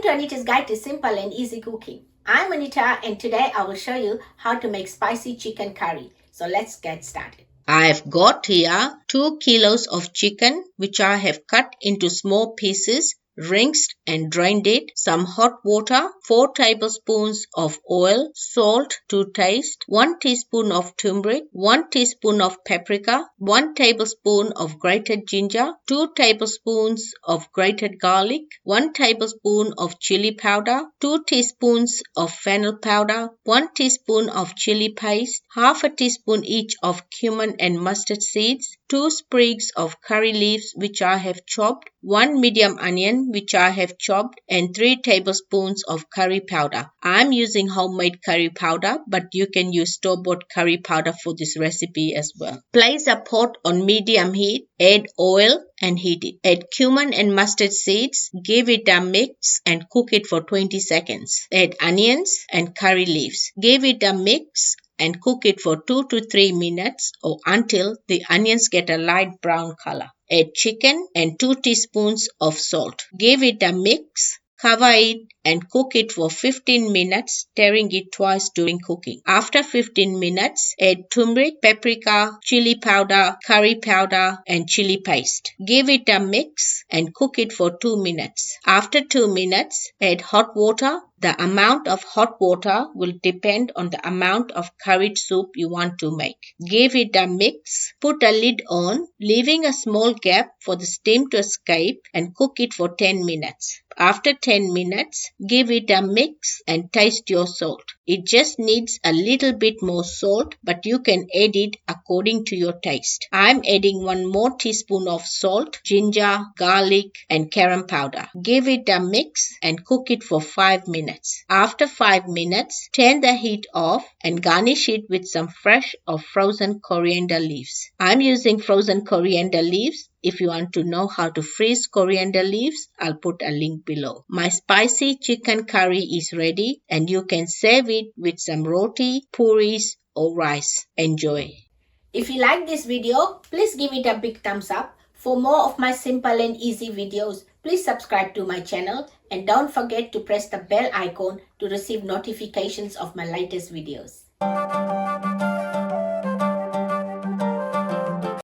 Welcome to Anita's Guide to Simple and Easy Cooking. I'm Anita and today I will show you how to make spicy chicken curry. So let's get started. I've got here 2 kilos of chicken which I have cut into small pieces, rinsed and drained it, some hot water, 4 tablespoons of oil, salt to taste, 1 teaspoon of turmeric, 1 teaspoon of paprika, 1 tablespoon of grated ginger, 2 tablespoons of grated garlic, 1 tablespoon of chili powder, 2 teaspoons of fennel powder, 1 teaspoon of chili paste, half a teaspoon each of cumin and mustard seeds, 2 sprigs of curry leaves which I have chopped, 1 medium onion which I have chopped, and 3 tablespoons of curry powder. I'm using homemade curry powder, but you can use store-bought curry powder for this recipe as well. Place a pot on medium heat, add oil and heat it. Add cumin and mustard seeds, give it a mix and cook it for 20 seconds. Add onions and curry leaves. Give it a mix and cook it for 2 to 3 minutes or until the onions get a light brown color. Add chicken and 2 teaspoons of salt. Give it a mix, cover it and cook it for 15 minutes, stirring it twice during cooking. After 15 minutes, add turmeric, paprika, chili powder, curry powder and chili paste. Give it a mix and cook it for 2 minutes. After 2 minutes, add hot water. The amount of hot water will depend on the amount of curried soup you want to make. Give it a mix, put a lid on, leaving a small gap for the steam to escape and cook it for 10 minutes. After 10 minutes, give it a mix and taste your salt. It just needs a little bit more salt, but you can add it according to your taste. I'm adding 1 more teaspoon of salt, ginger, garlic and garam powder. Give it a mix and cook it for 5 minutes. After 5 minutes, turn the heat off and garnish it with some fresh or frozen coriander leaves. I'm using frozen coriander leaves. If you want to know how to freeze coriander leaves, I'll put a link below. My spicy chicken curry is ready and you can serve it with some roti, puris or rice. Enjoy. If you like this video, please give it a big thumbs up. For more of my simple and easy videos, please subscribe to my channel and don't forget to press the bell icon to receive notifications of my latest videos.